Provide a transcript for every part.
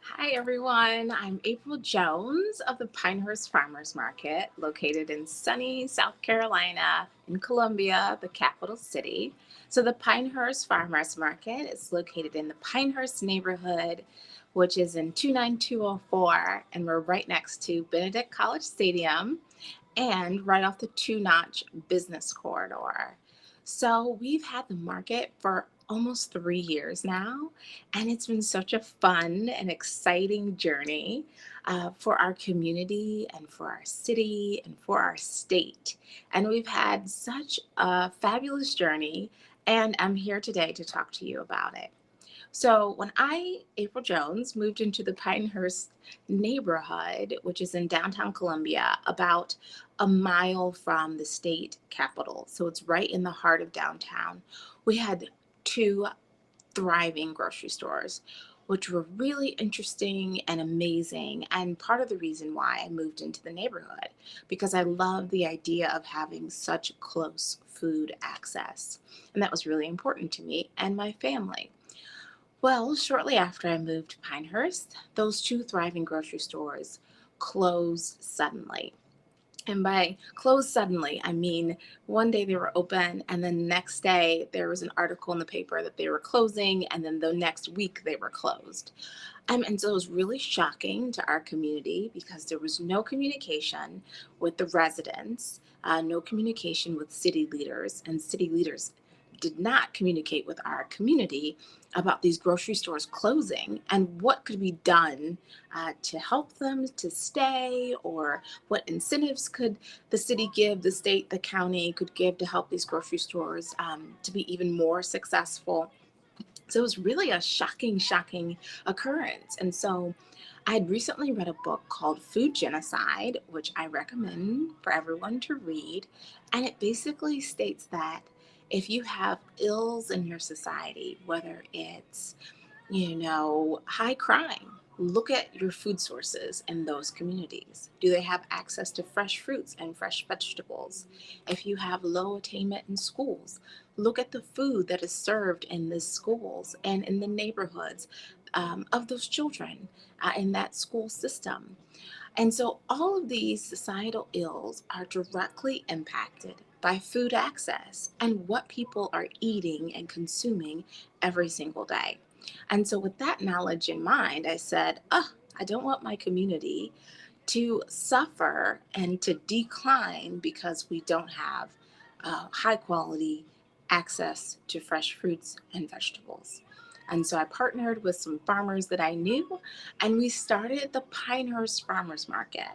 Hi everyone, I'm April Jones of the Pinehurst Farmers Market, located in sunny South Carolina in Columbia, the capital city. So the Pinehurst Farmers Market is located in the Pinehurst neighborhood, which is in 29204, and we're right next to Benedict College Stadium and right off the Two Notch Business Corridor. So we've had the market for almost 3 years now, and it's been such a fun and exciting journey for our community and for our city and for our state. And we've had such a fabulous journey, and I'm here today to talk to you about it. So when April Jones, moved into the Pinehurst neighborhood, which is in downtown Columbia, about a mile from the state capitol, so it's right in the heart of downtown, we had two thriving grocery stores, which were really interesting and amazing. And part of the reason why I moved into the neighborhood, because I love the idea of having such close food access. And that was really important to me and my family. Well, shortly after I moved to Pinehurst, those two thriving grocery stores closed suddenly. And by closed suddenly, I mean one day they were open, and then the next day there was an article in the paper that they were closing, and then the next week they were closed. And so it was really shocking to our community because there was no communication with the residents, no communication with city leaders, and city leaders did not communicate with our community about these grocery stores closing and what could be done to help them to stay, or what incentives could the city give, the state, the county could give to help these grocery stores to be even more successful. So it was really a shocking occurrence. And so I had recently read a book called Food Genocide, which I recommend for everyone to read. And it basically states that if you have ills in your society, whether it's high crime. Look at your food sources in those communities. Do they have access to fresh fruits and fresh vegetables? If you have low attainment in schools, look at the food that is served in the schools and in the neighborhoods of those children in that school system. And so all of these societal ills are directly impacted by food access and what people are eating and consuming every single day. And so, with that knowledge in mind, I said, oh, I don't want my community to suffer and to decline because we don't have high quality access to fresh fruits and vegetables. And so I partnered with some farmers that I knew, and we started the Pinehurst Farmers Market.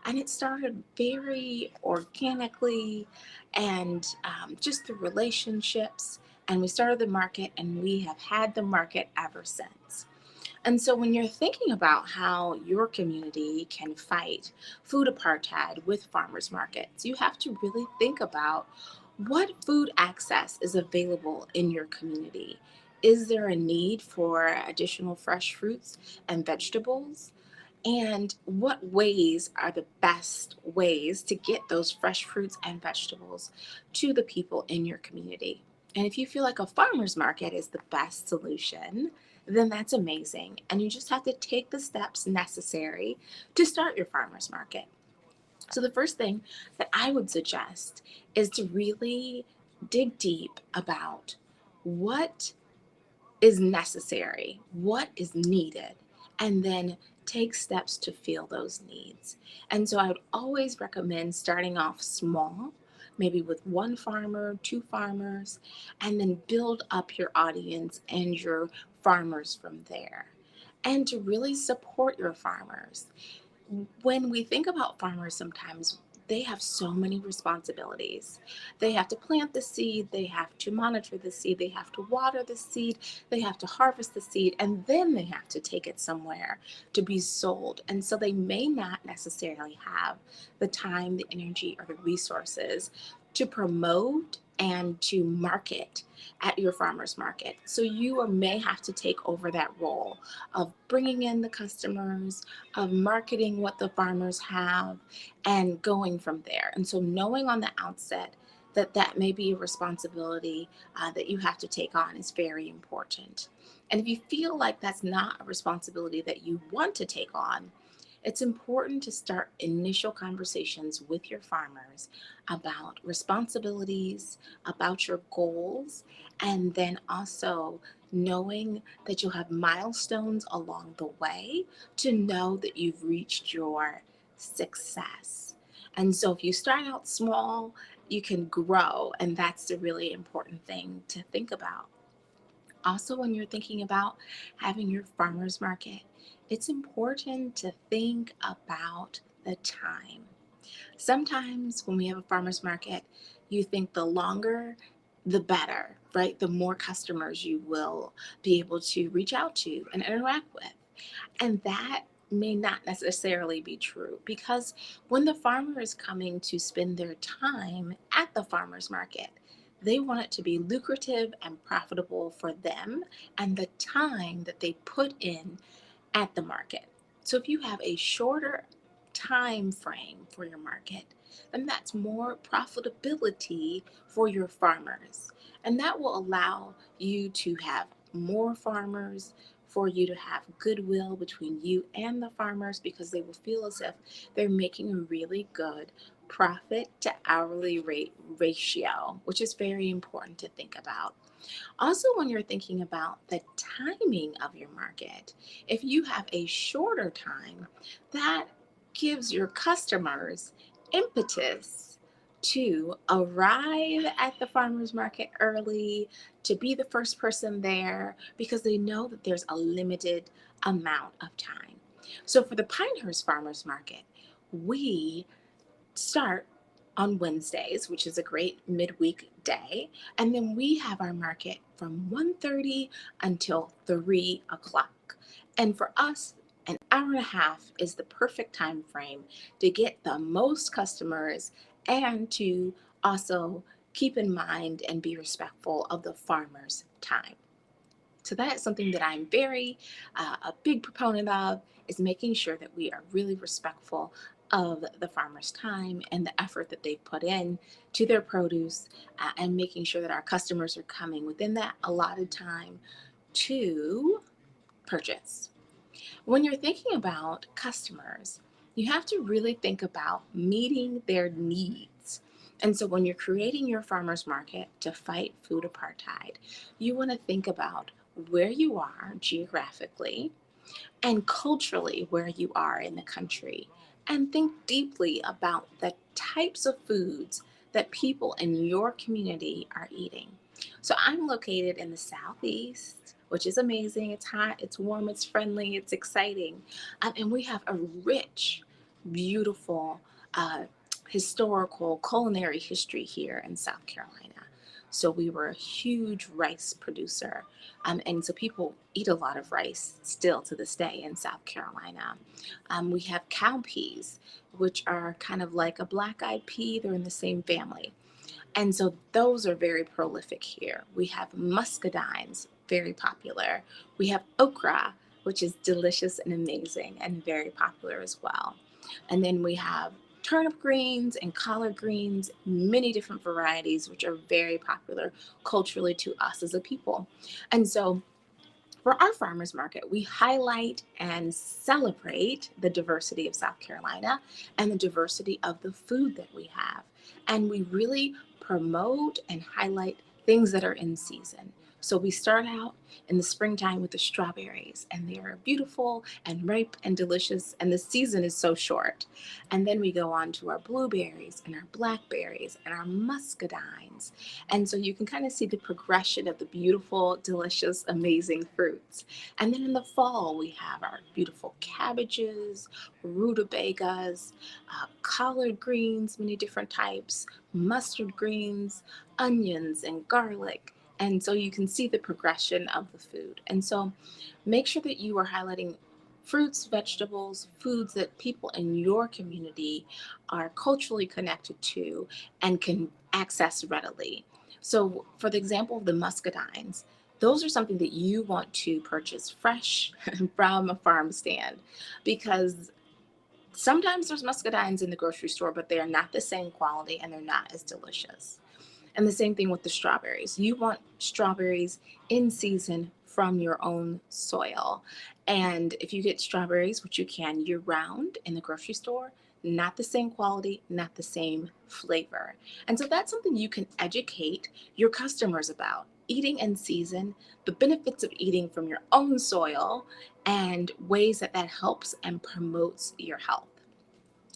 And it started very organically and just through relationships. And we started the market, and we have had the market ever since. And so, when you're thinking about how your community can fight food apartheid with farmers markets, you have to really think about what food access is available in your community. Is there a need for additional fresh fruits and vegetables? And what ways are the best ways to get those fresh fruits and vegetables to the people in your community? And if you feel like a farmer's market is the best solution, then that's amazing. And you just have to take the steps necessary to start your farmer's market. So, the first thing that I would suggest is to really dig deep about what is necessary, what is needed, and then take steps to fill those needs. And so I would always recommend starting off small, maybe with one farmer, two farmers, and then build up your audience and your farmers from there. And to really support your farmers. When we think about farmers, sometimes they have so many responsibilities. They have to plant the seed, they have to monitor the seed, they have to water the seed, they have to harvest the seed, and then they have to take it somewhere to be sold. And so they may not necessarily have the time, the energy, or the resources to promote and to market at your farmer's market. So you may have to take over that role of bringing in the customers, of marketing what the farmers have, and going from there. And so knowing on the outset that that may be a responsibility that you have to take on is very important. And if you feel like that's not a responsibility that you want to take on, it's important to start initial conversations with your farmers about responsibilities, about your goals, and then also knowing that you'll have milestones along the way to know that you've reached your success. And so if you start out small, you can grow, and that's the really important thing to think about. Also, when you're thinking about having your farmer's market, it's important to think about the time. Sometimes when we have a farmer's market, you think the longer, the better, right? The more customers you will be able to reach out to and interact with. And that may not necessarily be true because when the farmer is coming to spend their time at the farmer's market, they want it to be lucrative and profitable for them and the time that they put in at the market. So if you have a shorter time frame for your market, then that's more profitability for your farmers. And that will allow you to have more farmers, for you to have goodwill between you and the farmers because they will feel as if they're making a really good profit to hourly rate ratio, which is very important to think about. Also, when you're thinking about the timing of your market, if you have a shorter time, that gives your customers impetus to arrive at the farmer's market early, to be the first person there, because they know that there's a limited amount of time. So for the Pinehurst Farmers Market, we start on Wednesdays, which is a great midweek day. And then we have our market from 1:30 until 3 o'clock. And for us, an hour and a half is the perfect time frame to get the most customers and to also keep in mind and be respectful of the farmer's time. So that is something that I'm very a big proponent of, is making sure that we are really respectful of the farmer's time and the effort that they put in to their produce, and making sure that our customers are coming within that allotted time to purchase. When you're thinking about customers, you have to really think about meeting their needs. And so when you're creating your farmers market to fight food apartheid, you want to think about where you are geographically and culturally where you are in the country, and think deeply about the types of foods that people in your community are eating. So I'm located in the southeast, which is amazing. It's hot, it's warm, it's friendly, it's exciting. And we have a rich, beautiful, uh, historical culinary history here in South Carolina. So we were a huge rice producer, and so people eat a lot of rice still to this day in South Carolina. We have cowpeas, which are kind of like a black eyed pea, they're in the same family. And so those are very prolific here. We have muscadines, very popular. We have okra, which is delicious and amazing and very popular as well. And then we have turnip greens and collard greens, many different varieties, which are very popular culturally to us as a people. And so for our farmers market, we highlight and celebrate the diversity of South Carolina and the diversity of the food that we have. And we really promote and highlight things that are in season. So we start out in the springtime with the strawberries, and they are beautiful and ripe and delicious, and the season is so short. And then we go on to our blueberries and our blackberries and our muscadines. And so you can kind of see the progression of the beautiful, delicious, amazing fruits. And then in the fall, we have our beautiful cabbages, rutabagas, collard greens, many different types, mustard greens, onions, and garlic. And so you can see the progression of the food. And so make sure that you are highlighting fruits, vegetables, foods that people in your community are culturally connected to and can access readily. So, for the example of the muscadines, those are something that you want to purchase fresh from a farm stand, because sometimes there's muscadines in the grocery store, but they are not the same quality and they're not as delicious. And the same thing with the strawberries. You want strawberries in season, from your own soil. And if you get strawberries, which you can year round in the grocery store, not the same quality, not the same flavor. And so that's something you can educate your customers about. Eating in season, the benefits of eating from your own soil, and ways that that helps and promotes your health.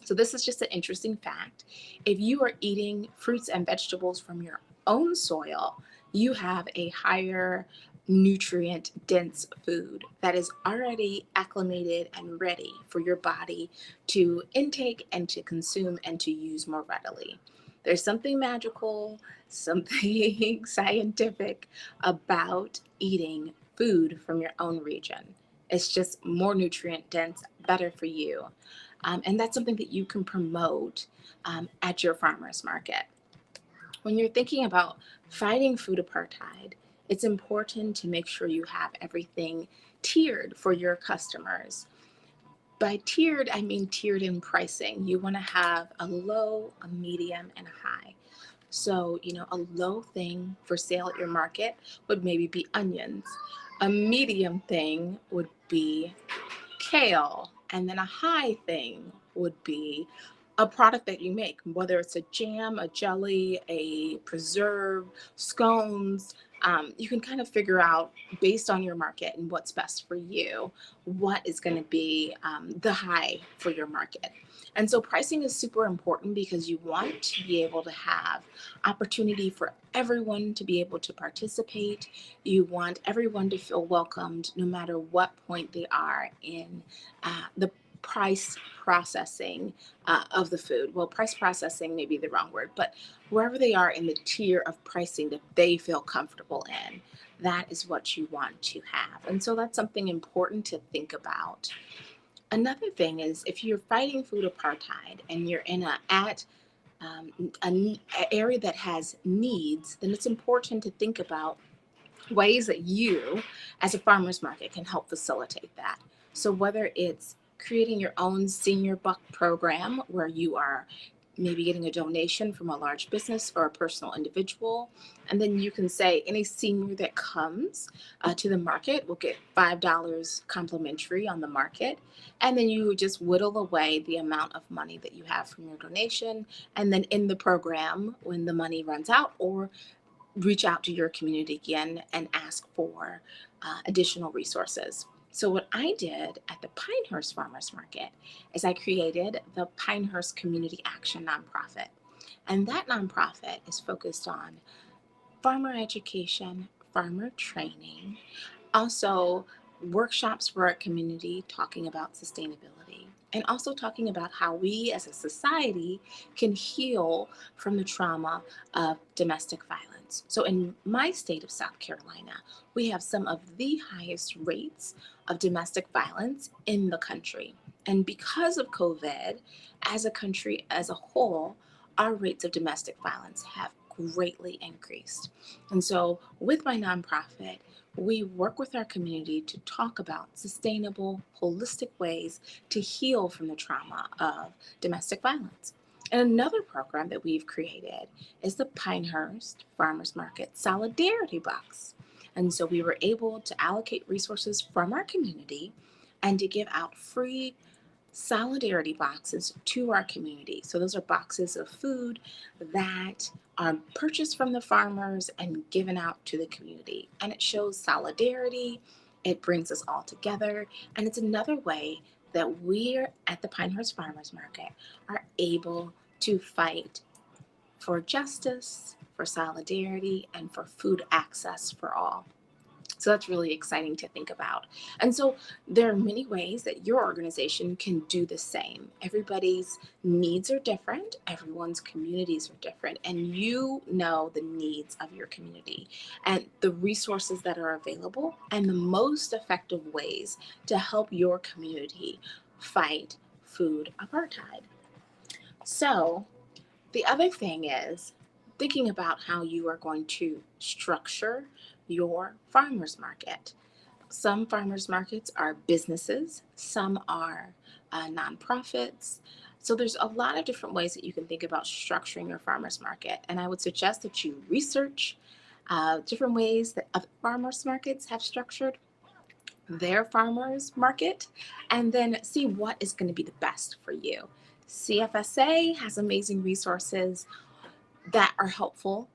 So this is just an interesting fact. If you are eating fruits and vegetables from your own soil, you have a higher nutrient dense food that is already acclimated and ready for your body to intake and to consume and to use more readily. There's something magical, something scientific about eating food from your own region. It's just more nutrient dense, better for you. And that's something that you can promote at your farmer's market. When you're thinking about fighting food apartheid, it's important to make sure you have everything tiered for your customers. By tiered, I mean tiered in pricing. You want to have a low, a medium, and a high. So, a low thing for sale at your market would maybe be onions. A medium thing would be kale. And then a high thing would be a product that you make, whether it's a jam, a jelly, a preserve, scones. You can kind of figure out based on your market and what's best for you, what is going to be the high for your market. And so pricing is super important because you want to be able to have opportunity for everyone to be able to participate. You want everyone to feel welcomed no matter what point they are in the price processing of the food. Well, price processing may be the wrong word, but wherever they are in the tier of pricing that they feel comfortable in, that is what you want to have. And so that's something important to think about. Another thing is if you're fighting food apartheid and you're in an area that has needs, then it's important to think about ways that you, as a farmer's market, can help facilitate that. So whether it's creating your own senior buck program where you are maybe getting a donation from a large business or a personal individual, and then you can say any senior that comes to the market will get $5 complimentary on the market, and then you just whittle away the amount of money that you have from your donation, and then in the program when the money runs out, or reach out to your community again and ask for additional resources. So what I did at the Pinehurst Farmers Market is I created the Pinehurst Community Action Nonprofit. And that nonprofit is focused on farmer education, farmer training, also workshops for our community talking about sustainability, and also talking about how we as a society can heal from the trauma of domestic violence. So in my state of South Carolina, we have some of the highest rates of domestic violence in the country. And because of COVID, as a country as a whole, our rates of domestic violence have greatly increased. And so with my nonprofit, we work with our community to talk about sustainable, holistic ways to heal from the trauma of domestic violence. And another program that we've created is the Pinehurst Farmers Market Solidarity Box. And so we were able to allocate resources from our community and to give out free solidarity boxes to our community. So those are boxes of food that are purchased from the farmers and given out to the community. And it shows solidarity, it brings us all together, and it's another way that we're at the Pinehurst Farmers Market are able to fight for justice, for solidarity, and for food access for all. So that's really exciting to think about. And so there are many ways that your organization can do the same. Everybody's needs are different, everyone's communities are different, and you know the needs of your community and the resources that are available and the most effective ways to help your community fight food apartheid. So the other thing is thinking about how you are going to structure your farmers market. Some farmers markets are businesses, some are nonprofits. So there's a lot of different ways that you can think about structuring your farmers market. And I would suggest that you research different ways that other farmers markets have structured their farmers market, and then see what is going to be the best for you. CFSA has amazing resources that are helpful.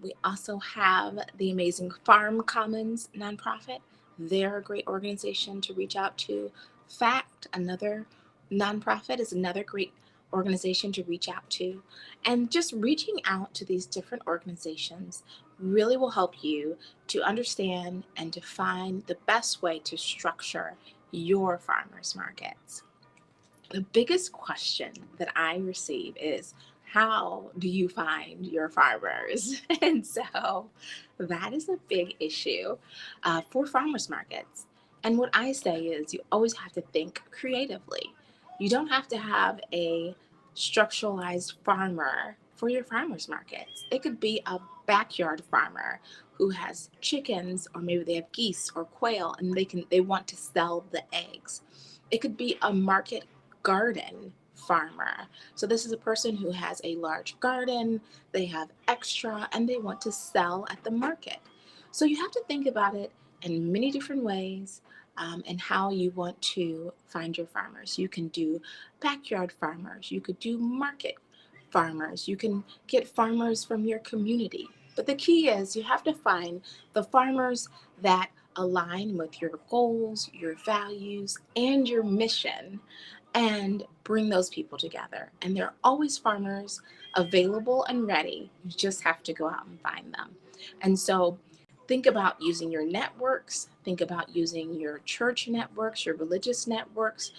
We also have the amazing Farm Commons nonprofit. They're a great organization to reach out to. FACT, another nonprofit, is another great organization to reach out to. And just reaching out to these different organizations really will help you to understand and define the best way to structure your farmers markets. The biggest question that I receive is, how do you find your farmers? And so that is a big issue for farmers markets. And what I say is, you always have to think creatively. You don't have to have a structuralized farmer for your farmers markets. It could be a backyard farmer who has chickens, or maybe they have geese or quail, and they want to sell the eggs. It could be a market garden farmer. So this is a person who has a large garden, they have extra, and they want to sell at the market. So you have to think about it in many different ways, and how you want to find your farmers. You can do backyard farmers, you could do market farmers, you can get farmers from your community. But the key is, you have to find the farmers that align with your goals, your values, and your mission, and bring those people together. And there are always farmers available and ready. You just have to go out and find them. And so think about using your networks, think about using your church networks, your religious networks,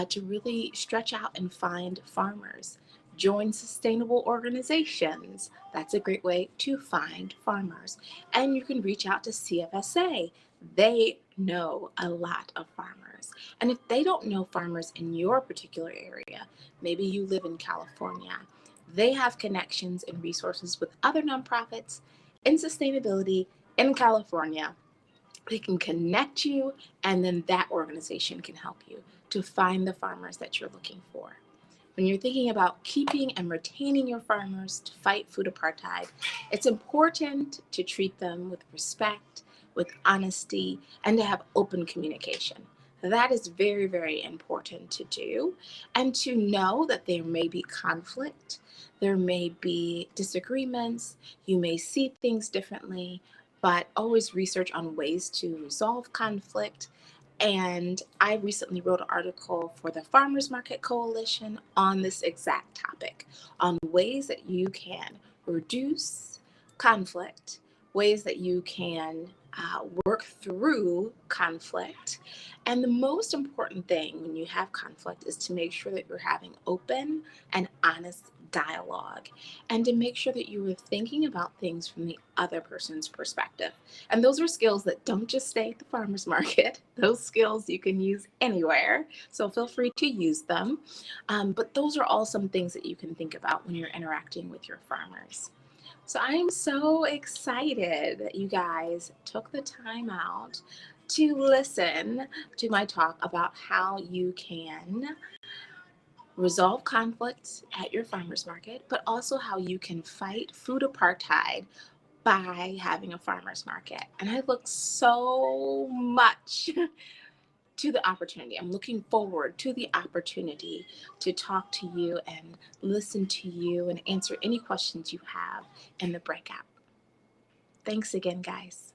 to really stretch out and find farmers. Join sustainable organizations. That's a great way to find farmers. And you can reach out to CFSA. They know a lot of farmers. And if they don't know farmers in your particular area, maybe you live in California, they have connections and resources with other nonprofits in sustainability in California. They can connect you, and then that organization can help you to find the farmers that you're looking for. When you're thinking about keeping and retaining your farmers to fight food apartheid, it's important to treat them with respect, with honesty, and to have open communication. That is very, very important to do, and to know that there may be conflict, there may be disagreements, you may see things differently, but always research on ways to resolve conflict. And I recently wrote an article for the Farmers Market Coalition on this exact topic, on ways that you can reduce conflict, ways that you can work through conflict. And the most important thing when you have conflict is to make sure that you're having open and honest dialogue, and to make sure that you are thinking about things from the other person's perspective. And those are skills that don't just stay at the farmer's market. Those skills you can use anywhere. So feel free to use them. But those are all some things that you can think about when you're interacting with your farmers. So I'm so excited that you guys took the time out to listen to my talk about how you can resolve conflicts at your farmer's market, but also how you can fight food apartheid by having a farmer's market. And I look so much to the opportunity. I'm looking forward to the opportunity to talk to you and listen to you and answer any questions you have in the breakout. Thanks again, guys.